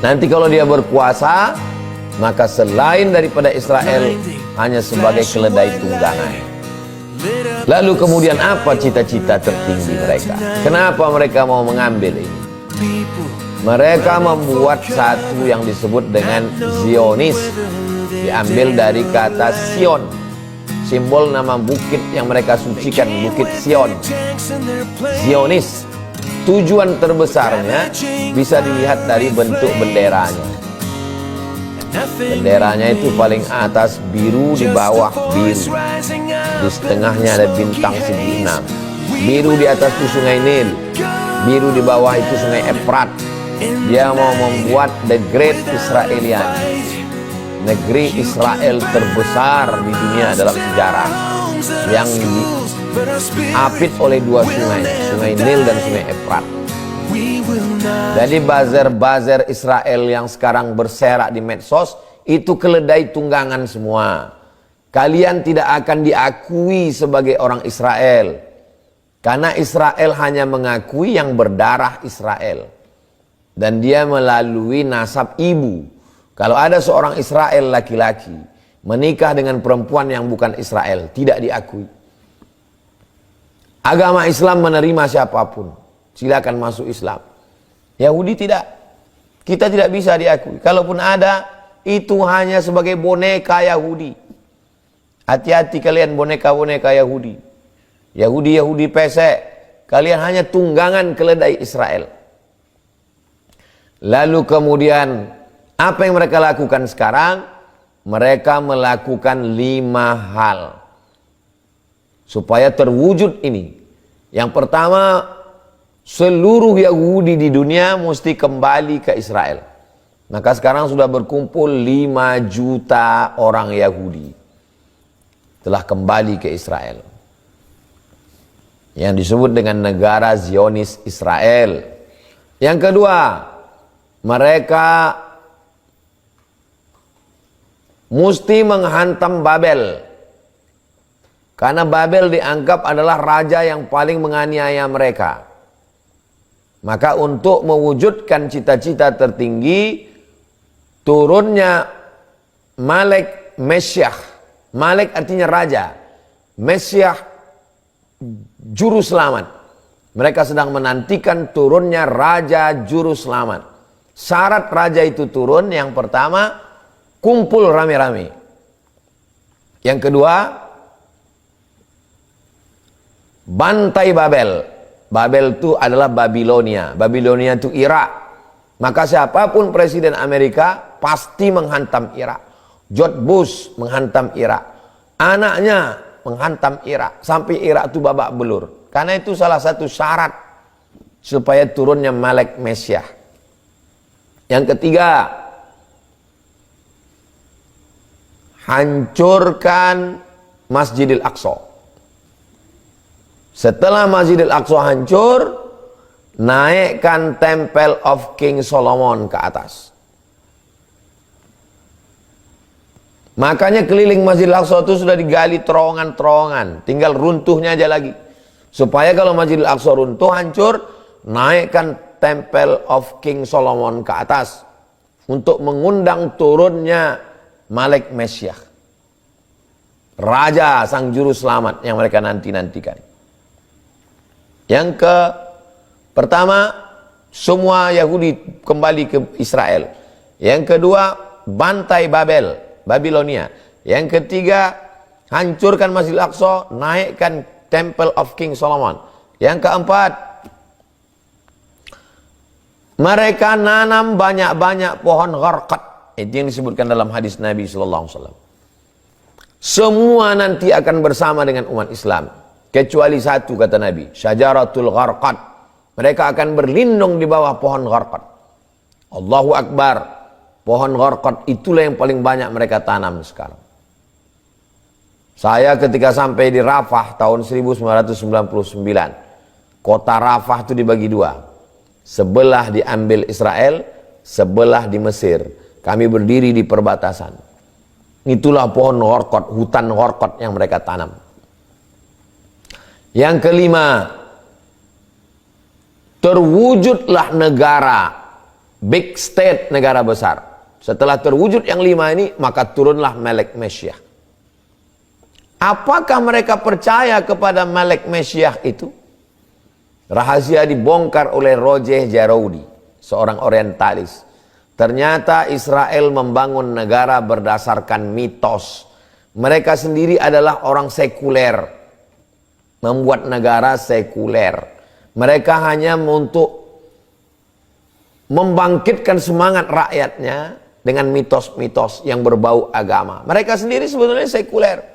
Nanti kalau dia berkuasa, maka selain daripada Israel hanya sebagai keledai tunggangan. Lalu kemudian apa cita-cita tertinggi mereka? Kenapa mereka mau mengambil ini? Mereka membuat satu yang disebut dengan Zionis, diambil dari kata Sion, simbol nama bukit yang mereka sucikan, Bukit Sion. Zionis, tujuan terbesarnya bisa dilihat dari bentuk benderanya. Benderanya itu paling atas biru, di bawah biru, di setengahnya ada bintang segi 6. Biru di atas itu sungai Nil, biru di bawah itu sungai Efrat. Dia mau membuat the Great Israelian, negeri Israel terbesar di dunia dalam sejarah, yang diapit oleh dua sungai, sungai Nil dan sungai Efrat. Jadi buzzer-buzzer Israel yang sekarang berserak di medsos itu keledai tunggangan semua. Kalian tidak akan diakui sebagai orang Israel, karena Israel hanya mengakui yang berdarah Israel, dan dia melalui nasab ibu. Kalau ada seorang Israel laki-laki menikah dengan perempuan yang bukan Israel, tidak diakui. Agama Islam menerima siapapun, silakan masuk Islam. Yahudi tidak. Kita tidak bisa diakui. Kalaupun ada, itu hanya sebagai boneka Yahudi. Hati-hati kalian boneka-boneka Yahudi. Yahudi pesek. Kalian hanya tunggangan keledai Israel. Lalu kemudian apa yang mereka lakukan sekarang? Mereka melakukan 5 hal supaya terwujud ini. Yang pertama, seluruh Yahudi di dunia mesti kembali ke Israel. Maka sekarang sudah berkumpul 5 juta orang Yahudi telah kembali ke Israel, yang disebut dengan negara Zionis Israel. Yang kedua, mereka mesti menghantam Babel, karena Babel dianggap adalah raja yang paling menganiaya mereka. Maka untuk mewujudkan cita-cita tertinggi, turunnya Malek Mesyah. Malek artinya raja, Mesyah juru selamat. Mereka sedang menantikan turunnya raja juru selamat. Syarat raja itu turun, yang pertama, kumpul rame-rame. Yang kedua, bantai Babel. Babel itu adalah Babilonia. Babilonia itu Irak. Maka siapapun presiden Amerika pasti menghantam Irak. George Bush menghantam Irak. Anaknya menghantam Irak. Sampai Irak itu babak belur. Karena itu salah satu syarat supaya turunnya Malek Mesyah. Yang ketiga, hancurkan Masjidil Aqsa. Setelah Masjidil Aqsa hancur, naikkan Temple of King Solomon ke atas. Makanya keliling Masjidil Aqsa itu sudah digali terowongan-terowongan, tinggal runtuhnya aja lagi. Supaya kalau Masjidil Aqsa runtuh, hancur, naikkan Temple of King Solomon ke atas untuk mengundang turunnya Malek Mesyah, raja sang juru selamat yang mereka nanti-nantikan. Yang pertama, semua Yahudi kembali ke Israel. Yang kedua, bantai Babel, Babilonia. Yang ketiga, hancurkan Masjidil Aqsa, naikkan Temple of King Solomon. Yang keempat, mereka nanam banyak-banyak pohon gharqad. Itu yang disebutkan dalam hadis Nabi SAW. Semua nanti akan bersama dengan umat Islam, kecuali satu, kata Nabi, syajaratul gharqad. Mereka akan berlindung di bawah pohon gharqad. Allahu Akbar. Pohon gharqad itulah yang paling banyak mereka tanam sekarang. Saya ketika sampai di Rafah tahun 1999, kota Rafah itu dibagi dua. Sebelah diambil Israel, sebelah di Mesir. Kami berdiri di perbatasan. Itulah pohon gharqad, hutan gharqad yang mereka tanam. Yang kelima, terwujudlah negara big state, negara besar. Setelah terwujud yang 5 ini, maka turunlah Melek Mesyah. Apakah mereka percaya kepada Melek Mesyah itu? Rahasia dibongkar oleh Roger Jaroudi, seorang orientalis. Ternyata Israel membangun negara berdasarkan mitos. Mereka sendiri adalah orang sekuler, membuat negara sekuler. Mereka hanya untuk membangkitkan semangat rakyatnya dengan mitos-mitos yang berbau agama. Mereka sendiri sebetulnya sekuler.